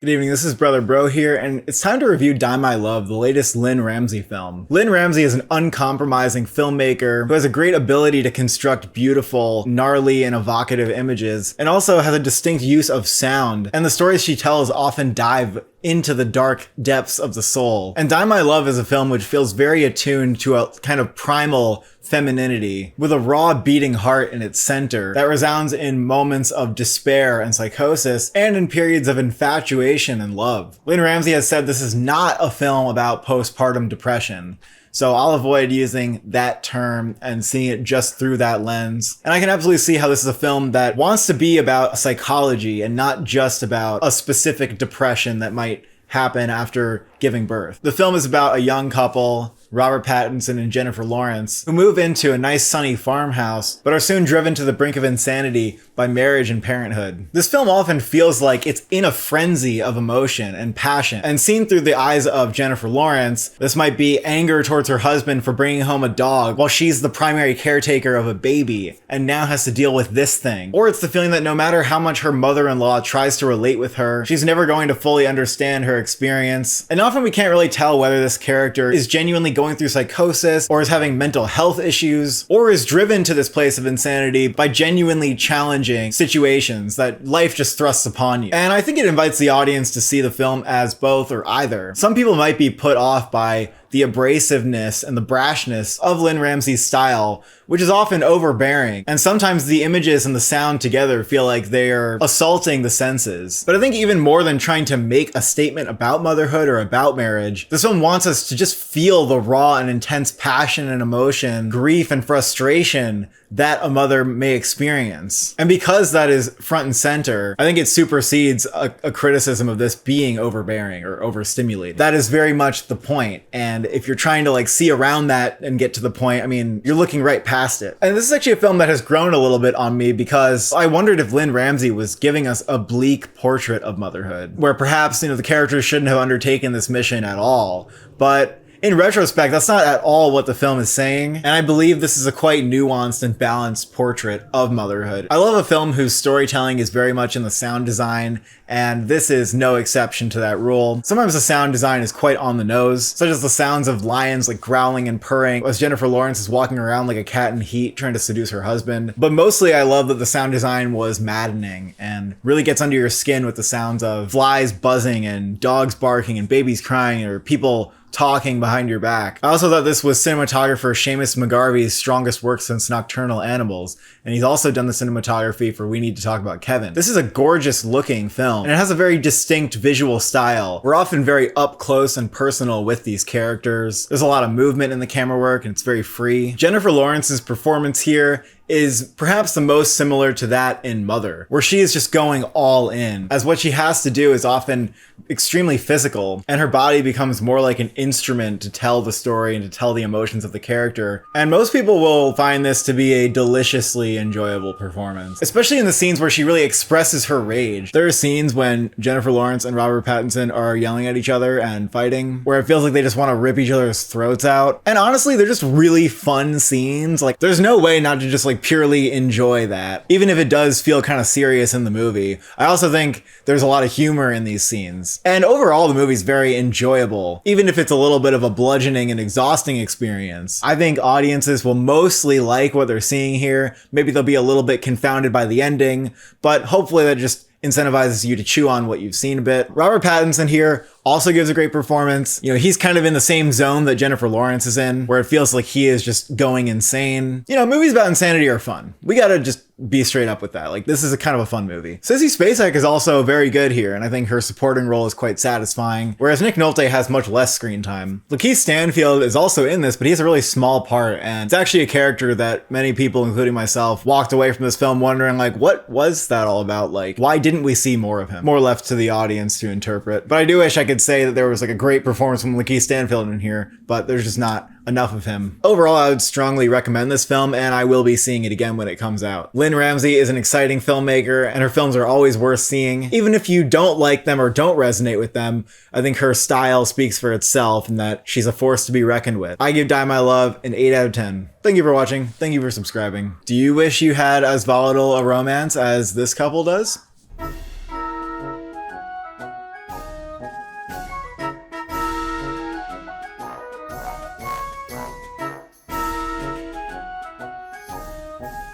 Good evening, this is Brother Bro here, and it's time to review Die My Love, the latest Lynn Ramsey film. Lynn Ramsey is an uncompromising filmmaker who has a great ability to construct beautiful, gnarly, and evocative images, and also has a distinct use of sound, and the stories she tells often dive into the dark depths of the soul. And Die My Love is a film which feels very attuned to a kind of primal femininity, with a raw beating heart in its center that resounds in moments of despair and psychosis, and in periods of infatuation and love. Lynn Ramsey has said this is not a film about postpartum depression, so I'll avoid using that term and seeing it just through that lens. And I can absolutely see how this is a film that wants to be about psychology and not just about a specific depression that might happen after giving birth. The film is about a young couple, Robert Pattinson and Jennifer Lawrence, who move into a nice sunny farmhouse, but are soon driven to the brink of insanity by marriage and parenthood. This film often feels like it's in a frenzy of emotion and passion, and seen through the eyes of Jennifer Lawrence, this might be anger towards her husband for bringing home a dog while she's the primary caretaker of a baby, and now has to deal with this thing. Or it's the feeling that no matter how much her mother-in-law tries to relate with her, she's never going to fully understand her experience. And often we can't really tell whether this character is genuinely going through psychosis, or is having mental health issues, or is driven to this place of insanity by genuinely challenging situations that life just thrusts upon you. And I think it invites the audience to see the film as both or either. Some people might be put off by the abrasiveness and the brashness of Lynn Ramsey's style, which is often overbearing, and sometimes the images and the sound together feel like they're assaulting the senses. But I think even more than trying to make a statement about motherhood or about marriage, this film wants us to just feel the raw and intense passion and emotion, grief and frustration that a mother may experience. And because that is front and center, I think it supersedes a criticism of this being overbearing or overstimulating. That is very much the point. And if you're trying to see around that and get to the point, I mean, you're looking right past it. And this is actually a film that has grown a little bit on me because I wondered if Lynn Ramsey was giving us a bleak portrait of motherhood, where perhaps, the characters shouldn't have undertaken this mission at all. But in retrospect, that's not at all what the film is saying, and I believe this is a quite nuanced and balanced portrait of motherhood. I love a film whose storytelling is very much in the sound design, and this is no exception to that rule. Sometimes the sound design is quite on the nose, such as the sounds of lions growling and purring as Jennifer Lawrence is walking around like a cat in heat trying to seduce her husband. But mostly I love that the sound design was maddening and really gets under your skin with the sounds of flies buzzing and dogs barking and babies crying or people talking behind your back. I also thought this was cinematographer Seamus McGarvey's strongest work since Nocturnal Animals, and he's also done the cinematography for We Need to Talk About Kevin. This is a gorgeous looking film, and it has a very distinct visual style. We're often very up close and personal with these characters. There's a lot of movement in the camera work, and it's very free. Jennifer Lawrence's performance here is perhaps the most similar to that in Mother, where she is just going all in, as what she has to do is often extremely physical, and her body becomes more like an instrument to tell the story and to tell the emotions of the character. And most people will find this to be a deliciously enjoyable performance, especially in the scenes where she really expresses her rage. There are scenes when Jennifer Lawrence and Robert Pattinson are yelling at each other and fighting, where it feels like they just want to rip each other's throats out. And honestly, they're just really fun scenes. There's no way not to just purely enjoy that, even if it does feel kind of serious in the movie. I also think there's a lot of humor in these scenes. And overall, the movie's very enjoyable, even if it's a little bit of a bludgeoning and exhausting experience. I think audiences will mostly like what they're seeing here. Maybe they'll be a little bit confounded by the ending, but hopefully that just incentivizes you to chew on what you've seen a bit. Robert Pattinson here also gives a great performance. He's kind of in the same zone that Jennifer Lawrence is in, where it feels like he is just going insane. Movies about insanity are fun. We gotta just be straight up with that. This is a kind of a fun movie. Sissy Spacek is also very good here, and I think her supporting role is quite satisfying, whereas Nick Nolte has much less screen time. Lakeith Stanfield is also in this, but he has a really small part, and it's actually a character that many people, including myself, walked away from this film wondering, what was that all about? Why didn't we see more of him? More left to the audience to interpret. But I do wish I could say that there was a great performance from Lakeith Stanfield in here, but there's just not enough of him. Overall, I would strongly recommend this film, and I will be seeing it again when it comes out. Lynn Ramsey is an exciting filmmaker, and her films are always worth seeing. Even if you don't like them or don't resonate with them, I think her style speaks for itself and that she's a force to be reckoned with. I give Die My Love an 8 out of 10. Thank you for watching. Thank you for subscribing. Do you wish you had as volatile a romance as this couple does?